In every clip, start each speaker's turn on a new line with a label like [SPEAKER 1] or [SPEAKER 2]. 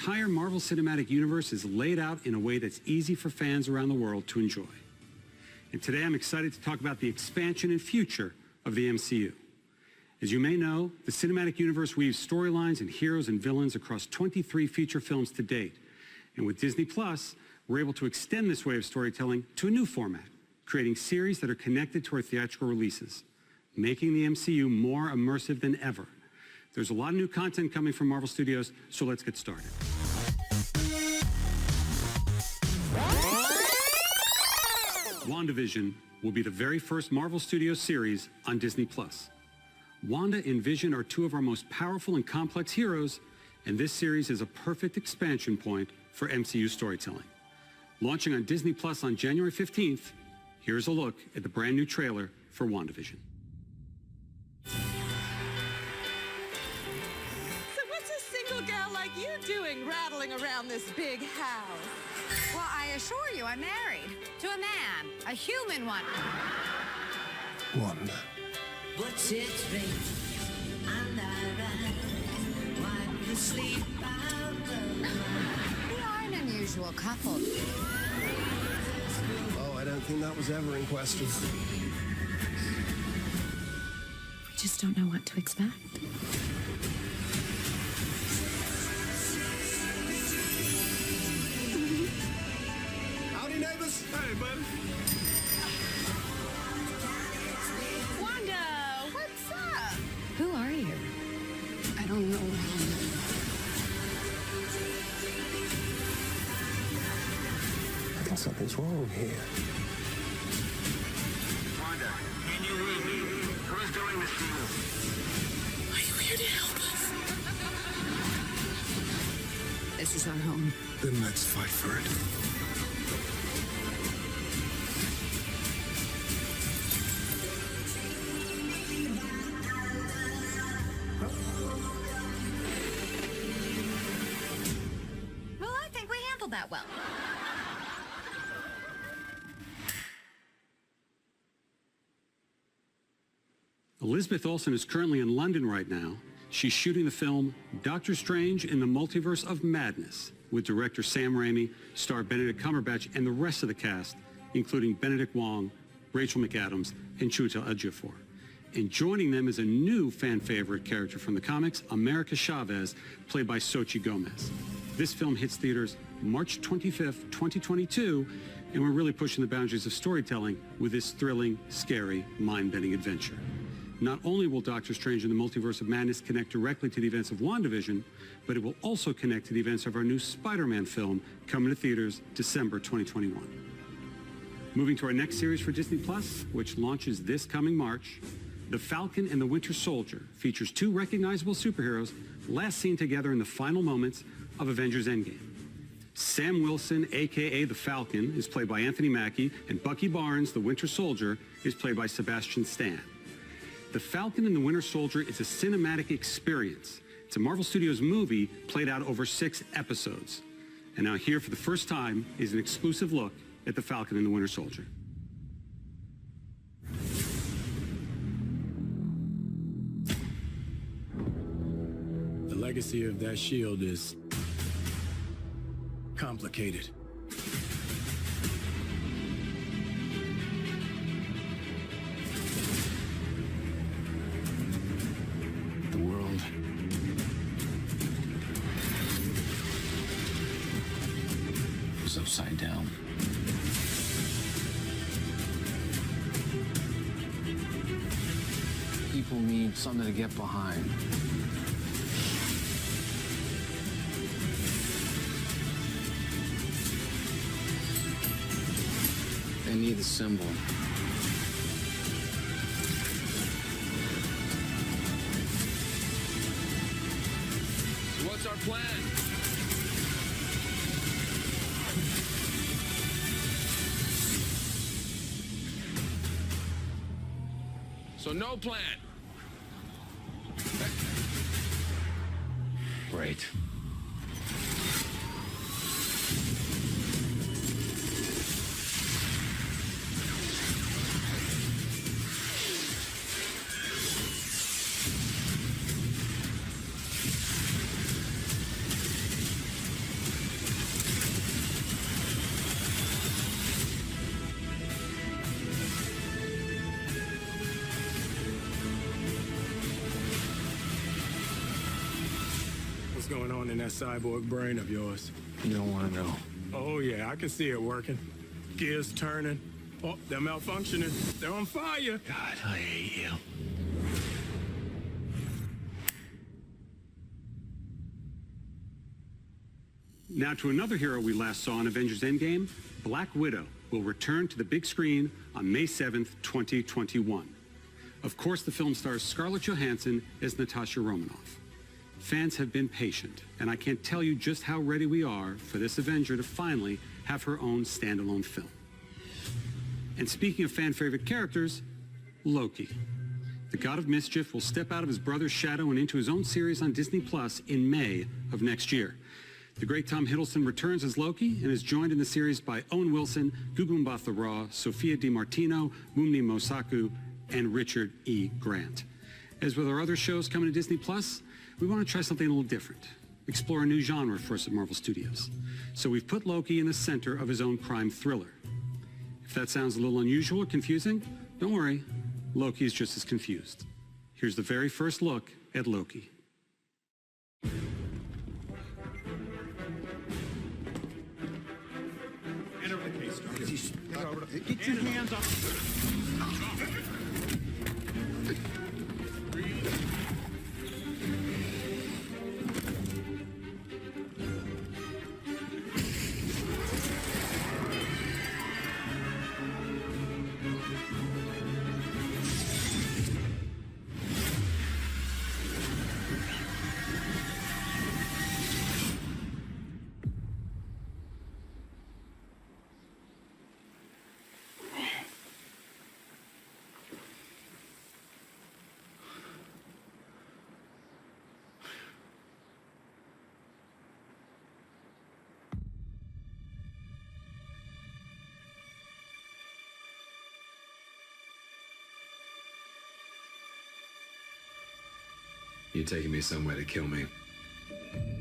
[SPEAKER 1] entire Marvel Cinematic Universe is laid out in a way that's easy for fans around the world to enjoy. And today I'm excited to talk about the expansion and future of the MCU. As you may know, the Cinematic Universe weaves storylines and heroes and villains across 23 feature films to date. And with Disney Plus, we're able to extend this way of storytelling to a new format, creating series that are connected to our theatrical releases, making the MCU more immersive than ever. There's a lot of new content coming from Marvel Studios, so let's get started. WandaVision will be the very first Marvel Studios series on Disney Plus. Wanda and Vision are two of our most powerful and complex heroes, and this series is a perfect expansion point for MCU storytelling. Launching on Disney Plus on January 15th, here's a look at the brand new trailer for WandaVision.
[SPEAKER 2] You doing rattling around this big house?
[SPEAKER 3] Well, I assure you, I'm married to a man, a human one.
[SPEAKER 4] Wanda.
[SPEAKER 5] What's it rain? And I ran, wipe the sleep out of my eyes.
[SPEAKER 3] We are an unusual couple.
[SPEAKER 4] Oh, I don't think that was ever in question.
[SPEAKER 6] We just don't know what to expect.
[SPEAKER 4] Hey, buddy.
[SPEAKER 2] Wanda, what's up?
[SPEAKER 6] Who are you?
[SPEAKER 2] I don't know.
[SPEAKER 4] I think something's wrong here.
[SPEAKER 7] Wanda, can you read me? Who's doing this to you?
[SPEAKER 2] Are you here to help us? This is our home.
[SPEAKER 4] Then let's fight for it.
[SPEAKER 3] That well.
[SPEAKER 1] Elizabeth Olsen is currently in London right now. She's shooting the film Doctor Strange in the Multiverse of Madness with director Sam Raimi, star Benedict Cumberbatch, and the rest of the cast, including Benedict Wong, Rachel McAdams, and Chiwetel Ejiofor. And joining them is a new fan favorite character from the comics, America Chavez, played by Xochitl Gomez. This film hits theaters March 25th, 2022, and we're really pushing the boundaries of storytelling with this thrilling, scary, mind-bending adventure. Not only will Doctor Strange in the Multiverse of Madness connect directly to the events of WandaVision, but it will also connect to the events of our new Spider-Man film coming to theaters December 2021. Moving to our next series for Disney Plus, which launches this coming March, The Falcon and the Winter Soldier features two recognizable superheroes last seen together in the final moments of Avengers Endgame. Sam Wilson, a.k.a. the Falcon, is played by Anthony Mackie, and Bucky Barnes, the Winter Soldier, is played by Sebastian Stan. The Falcon and the Winter Soldier is a cinematic experience. It's a Marvel Studios movie played out over 6 episodes. And now here for the first time is an exclusive look at the Falcon and the Winter Soldier.
[SPEAKER 8] The legacy of that shield is complicated. The world is upside down. People need something to get behind. They need a symbol. So what's our plan? So no plan. Great. that cyborg brain of yours?
[SPEAKER 4] You don't want to know.
[SPEAKER 8] Oh, yeah, I can see it working. Gears turning. Oh, they're malfunctioning. They're on fire.
[SPEAKER 4] God, I hate you.
[SPEAKER 1] Now to another hero we last saw in Avengers Endgame, Black Widow will return to the big screen on May 7th, 2021. Of course, the film stars Scarlett Johansson as Natasha Romanoff. Fans have been patient, and I can't tell you just how ready we are for this Avenger to finally have her own standalone film. And speaking of fan-favorite characters, Loki. The God of Mischief will step out of his brother's shadow and into his own series on Disney Plus in May of next year. The great Tom Hiddleston returns as Loki and is joined in the series by Owen Wilson, Gugu Mbatha-Raw, Sophia DiMartino, Mumni Mosaku, and Richard E. Grant. As with our other shows coming to Disney Plus, we want to try something a little different, explore a new genre for us at Marvel Studios. So we've put Loki in the center of his own crime thriller. If that sounds a little unusual or confusing, don't worry, Loki is just as confused. Here's the very first look at Loki.
[SPEAKER 7] Get your hands off.
[SPEAKER 9] You're taking me somewhere to kill me.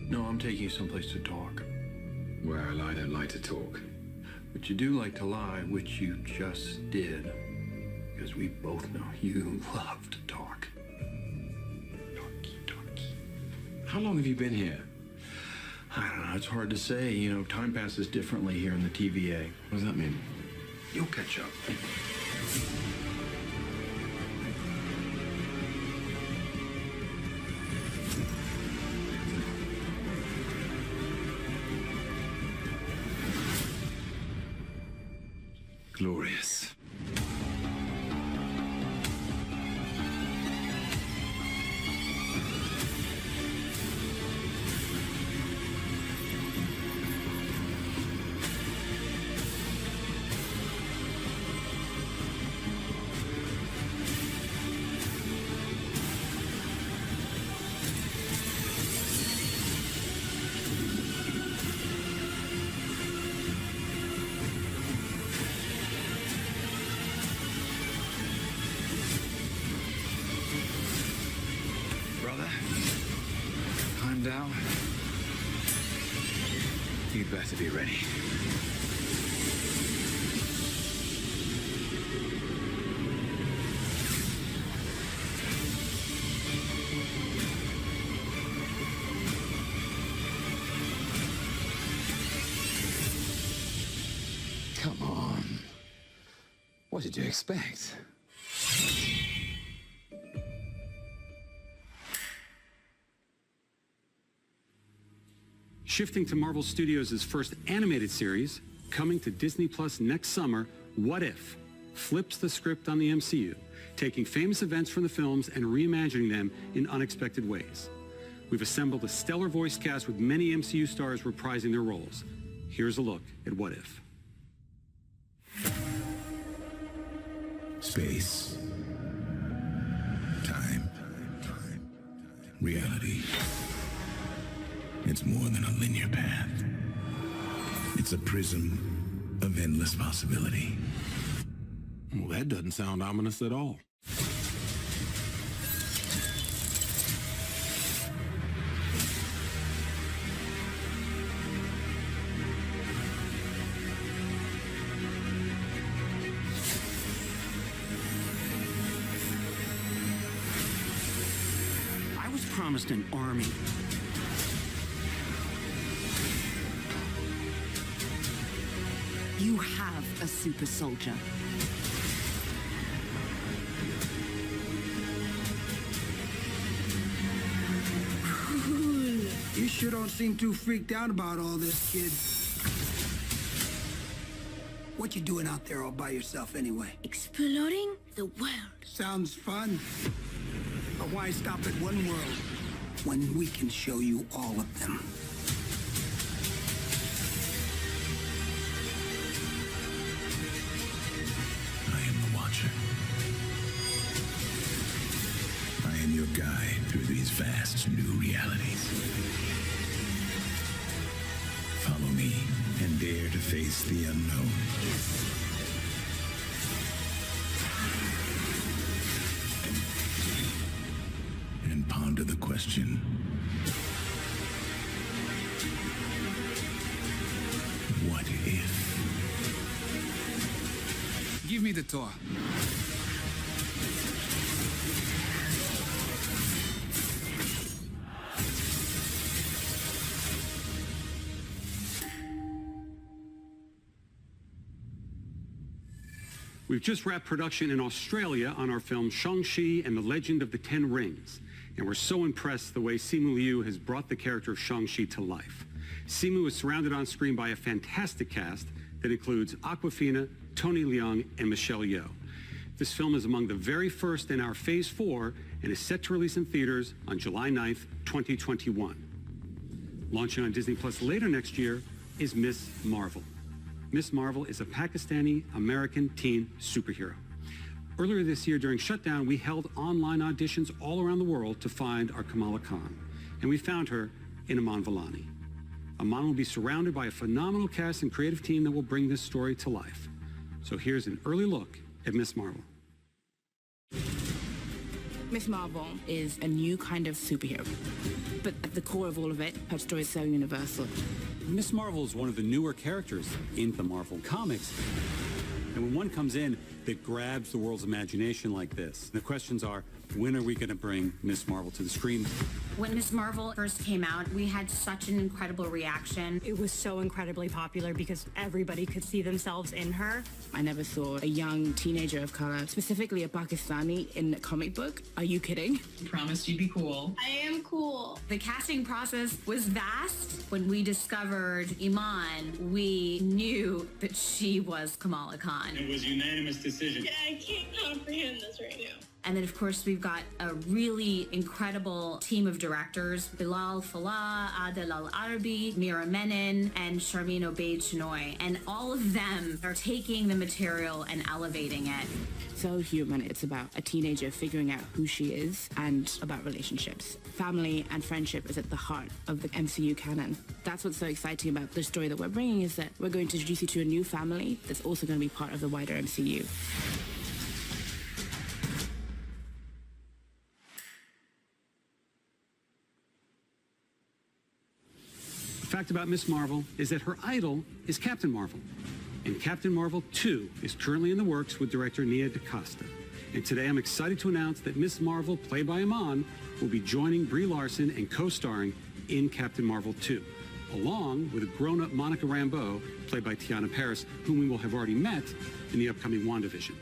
[SPEAKER 10] No, I'm taking you someplace to talk.
[SPEAKER 9] Well, I don't like to talk.
[SPEAKER 10] But you do like to lie, which you just did. Because we both know you love to talk. Talky.
[SPEAKER 9] How long have you been here?
[SPEAKER 10] I don't know, it's hard to say. You know, time passes differently here in the TVA.
[SPEAKER 9] What does that mean?
[SPEAKER 10] You'll catch up.
[SPEAKER 9] Glorious. Down. You better be ready. Come on. What did you expect?
[SPEAKER 1] Shifting to Marvel Studios' first animated series, coming to Disney Plus next summer, What If? Flips the script on the MCU, taking famous events from the films and reimagining them in unexpected ways. We've assembled a stellar voice cast with many MCU stars reprising their roles. Here's a look at What If.
[SPEAKER 11] Space. Time. Reality. It's more than a linear path. It's a prism of endless possibility.
[SPEAKER 8] Well, that doesn't sound ominous at all.
[SPEAKER 7] I was promised an army.
[SPEAKER 2] You have a super soldier.
[SPEAKER 12] You sure don't seem too freaked out about all this, kid. What you doing out there all by yourself anyway?
[SPEAKER 2] Exploring the world.
[SPEAKER 12] Sounds fun. But why stop at one world when we can show you all of them?
[SPEAKER 11] I am the Watcher. I am your guide through these vast new realities. Follow me and dare to face the unknown. And ponder the question, what if?
[SPEAKER 12] Give me the tour.
[SPEAKER 1] We've just wrapped production in Australia on our film Shang-Chi and the Legend of the Ten Rings. And we're so impressed the way Simu Liu has brought the character of Shang-Chi to life. Simu is surrounded on screen by a fantastic cast that includes Awkwafina, Tony Leung, and Michelle Yeoh. This film is among the very first in our Phase 4 and is set to release in theaters on July 9th, 2021. Launching on Disney Plus later next year is Miss Marvel. Miss Marvel is a Pakistani-American teen superhero. Earlier this year during shutdown, we held online auditions all around the world to find our Kamala Khan, and we found her in Aman Vellani. Aman will be surrounded by a phenomenal cast and creative team that will bring this story to life. So here's an early look at Miss Marvel.
[SPEAKER 13] Miss Marvel is a new kind of superhero, but at the core of all of it, her story is so universal.
[SPEAKER 1] Miss Marvel is one of the newer characters in the Marvel comics. And when one comes in that grabs the world's imagination like this, the questions are, when are we going to bring Miss Marvel to the screen?
[SPEAKER 14] When Miss Marvel first came out, we had such an incredible reaction.
[SPEAKER 15] It was so incredibly popular because everybody could see themselves in her.
[SPEAKER 13] I never saw a young teenager of color, specifically a Pakistani, in a comic book. Are you kidding?
[SPEAKER 16] I promised you'd be cool.
[SPEAKER 14] I am cool. The casting process was vast. When we discovered Iman, we knew that she was Kamala Khan.
[SPEAKER 17] It was a unanimous decision.
[SPEAKER 16] Yeah, I can't comprehend this right now.
[SPEAKER 14] And then, of course, we've got a really incredible team of directors, Bilal Fallah, Adel Al-Arabi, Mira Menon, and Sharmeen Obaid-Chinoy. And all of them are taking the material and elevating it.
[SPEAKER 13] So human. It's about a teenager figuring out who she is and about relationships. Family and friendship is at the heart of the MCU canon. That's what's so exciting about the story that we're bringing, is that we're going to introduce you to a new family that's also going to be part of the wider MCU.
[SPEAKER 1] The fact about Miss Marvel is that her idol is Captain Marvel. And Captain Marvel 2 is currently in the works with director Nia DaCosta. And today I'm excited to announce that Miss Marvel, played by Iman, will be joining Brie Larson and co-starring in Captain Marvel 2, along with a grown-up Monica Rambeau, played by Tiana Paris, whom we will have already met in the upcoming WandaVision.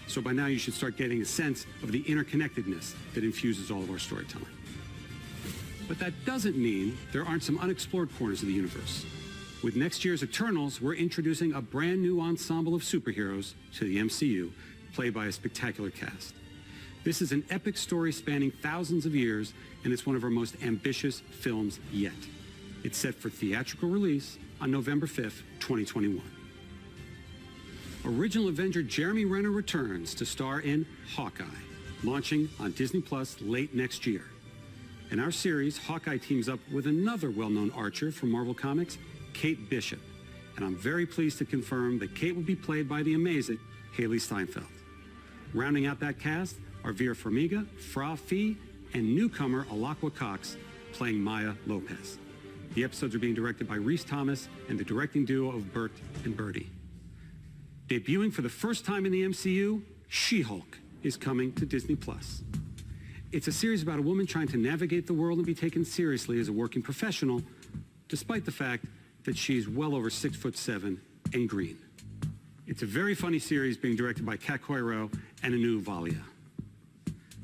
[SPEAKER 1] So by now you should start getting a sense of the interconnectedness that infuses all of our storytelling. But that doesn't mean there aren't some unexplored corners of the universe. With next year's Eternals, we're introducing a brand new ensemble of superheroes to the MCU, played by a spectacular cast. This is an epic story spanning thousands of years, and it's one of our most ambitious films yet. It's set for theatrical release on November 5th, 2021. Original Avenger Jeremy Renner returns to star in Hawkeye, launching on Disney Plus late next year. In our series, Hawkeye teams up with another well-known archer from Marvel Comics, Kate Bishop. And I'm very pleased to confirm that Kate will be played by the amazing Haley Steinfeld. Rounding out that cast are Vera Farmiga, Fra Fee, and newcomer Alakwa Cox playing Maya Lopez. The episodes are being directed by Rhys Thomas and the directing duo of Bert and Bertie. Debuting for the first time in the MCU, SheHulk is coming to Disney Plus. It's a series about a woman trying to navigate the world and be taken seriously as a working professional, despite the fact that she's well over 6'7" and green. It's a very funny series being directed by Kat Coiro and Anu Valia.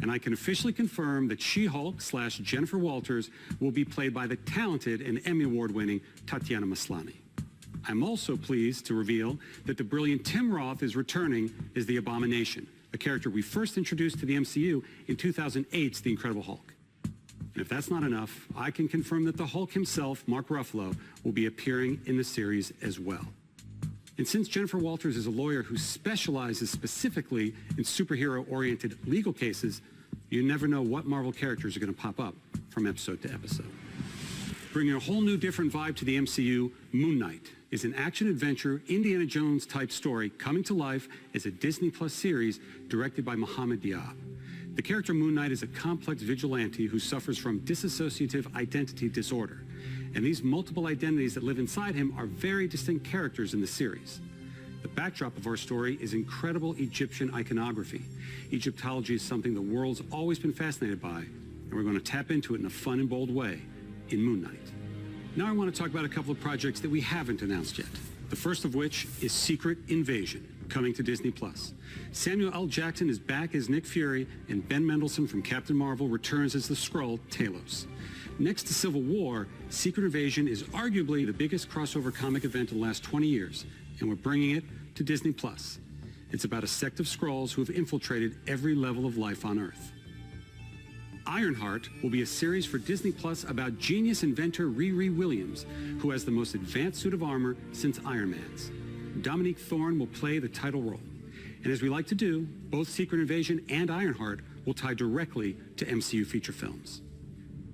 [SPEAKER 1] And I can officially confirm that She-Hulk / Jennifer Walters will be played by the talented and Emmy Award-winning Tatiana Maslany. I'm also pleased to reveal that the brilliant Tim Roth is returning as the Abomination, a character we first introduced to the MCU in 2008's The Incredible Hulk. And if that's not enough, I can confirm that the Hulk himself, Mark Ruffalo, will be appearing in the series as well. And since Jennifer Walters is a lawyer who specializes specifically in superhero-oriented legal cases, you never know what Marvel characters are going to pop up from episode to episode. Bringing a whole new different vibe to the MCU, Moon Knight is an action-adventure, Indiana Jones-type story coming to life as a Disney Plus series directed by Mohamed Diab. The character Moon Knight is a complex vigilante who suffers from dissociative identity disorder. And these multiple identities that live inside him are very distinct characters in the series. The backdrop of our story is incredible Egyptian iconography. Egyptology is something the world's always been fascinated by, and we're going to tap into it in a fun and bold way in Moon Knight. Now I want to talk about a couple of projects that we haven't announced yet. The first of which is Secret Invasion, coming to Disney+. Samuel L. Jackson is back as Nick Fury, and Ben Mendelsohn from Captain Marvel returns as the Skrull, Talos. Next to Civil War, Secret Invasion is arguably the biggest crossover comic event in the last 20 years, and we're bringing it to Disney+. It's about a sect of Skrulls who have infiltrated every level of life on Earth. Ironheart will be a series for Disney Plus about genius inventor Riri Williams, who has the most advanced suit of armor since Iron Man's. Dominique Thorne will play the title role. And as we like to do, both Secret Invasion and Ironheart will tie directly to MCU feature films.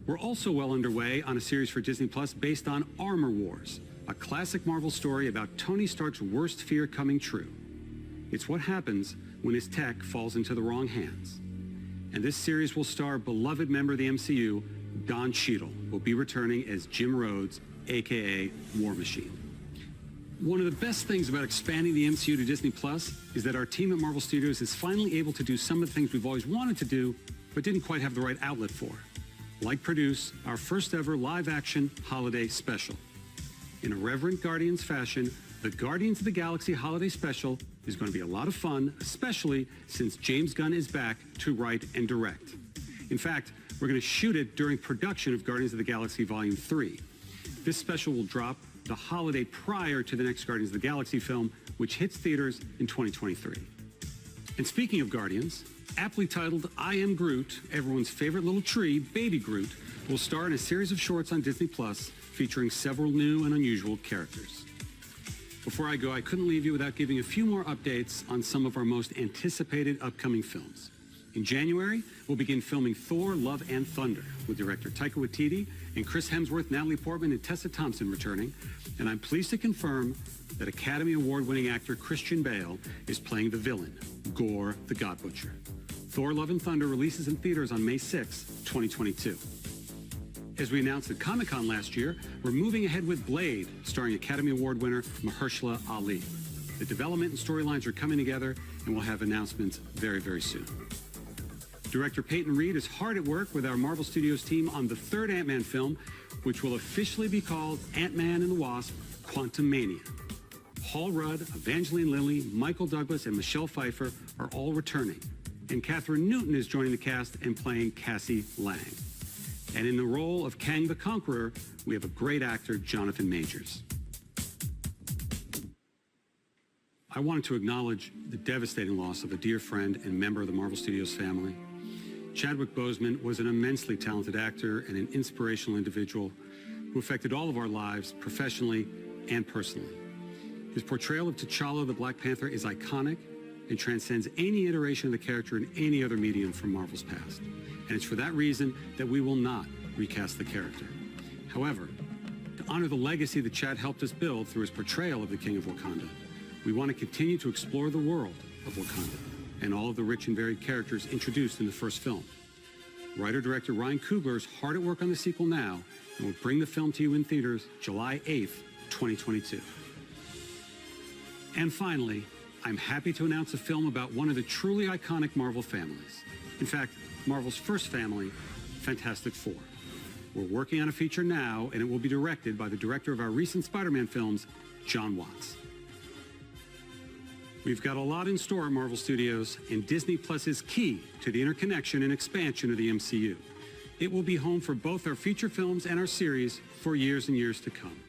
[SPEAKER 1] We're also well underway on a series for Disney Plus based on Armor Wars, a classic Marvel story about Tony Stark's worst fear coming true. It's what happens when his tech falls into the wrong hands. And this series will star beloved member of the MCU, Don Cheadle, who will be returning as Jim Rhodes, aka War Machine. One of the best things about expanding the MCU to Disney Plus is that our team at Marvel Studios is finally able to do some of the things we've always wanted to do, but didn't quite have the right outlet for, like produce our first ever live-action holiday special. In a reverent Guardians fashion, the Guardians of the Galaxy Holiday Special is going to be a lot of fun, especially since James Gunn is back to write and direct. In fact, we're going to shoot it during production of Guardians of the Galaxy Volume 3. This special will drop the holiday prior to the next Guardians of the Galaxy film, which hits theaters in 2023. And speaking of Guardians, aptly titled I Am Groot, everyone's favorite little tree, Baby Groot, will star in a series of shorts on Disney Plus featuring several new and unusual characters. Before I go, I couldn't leave you without giving a few more updates on some of our most anticipated upcoming films. In January, we'll begin filming Thor, Love and Thunder with director Taika Waititi and Chris Hemsworth, Natalie Portman, and Tessa Thompson returning. And I'm pleased to confirm that Academy Award-winning actor Christian Bale is playing the villain, Gore the God Butcher. Thor, Love and Thunder releases in theaters on May 6, 2022. As we announced at Comic-Con last year, we're moving ahead with Blade, starring Academy Award winner Mahershala Ali. The development and storylines are coming together, and we'll have announcements very, very soon. Director Peyton Reed is hard at work with our Marvel Studios team on the third AntMan film, which will officially be called Ant-Man and the Wasp: Quantumania. Paul Rudd, Evangeline Lilly, Michael Douglas, and Michelle Pfeiffer are all returning. And Catherine Newton is joining the cast and playing Cassie Lang. And in the role of Kang the Conqueror, we have a great actor, Jonathan Majors. I wanted to acknowledge the devastating loss of a dear friend and member of the Marvel Studios family. Chadwick Boseman was an immensely talented actor and an inspirational individual who affected all of our lives professionally and personally. His portrayal of T'Challa the Black Panther is iconic and transcends any iteration of the character in any other medium from Marvel's past. And it's for that reason that we will not recast the character. However, to honor the legacy that Chad helped us build through his portrayal of the King of Wakanda, we want to continue to explore the world of Wakanda and all of the rich and varied characters introduced in the first film. Writer-director Ryan Coogler is hard at work on the sequel now and will bring the film to you in theaters July 8th, 2022. And finally, I'm happy to announce a film about one of the truly iconic Marvel families. In fact, Marvel's first family, Fantastic Four. We're working on a feature now, and it will be directed by the director of our recent Spider-Man films, John Watts. We've got a lot in store at Marvel Studios, and Disney Plus is key to the interconnection and expansion of the MCU. It will be home for both our feature films and our series for years and years to come.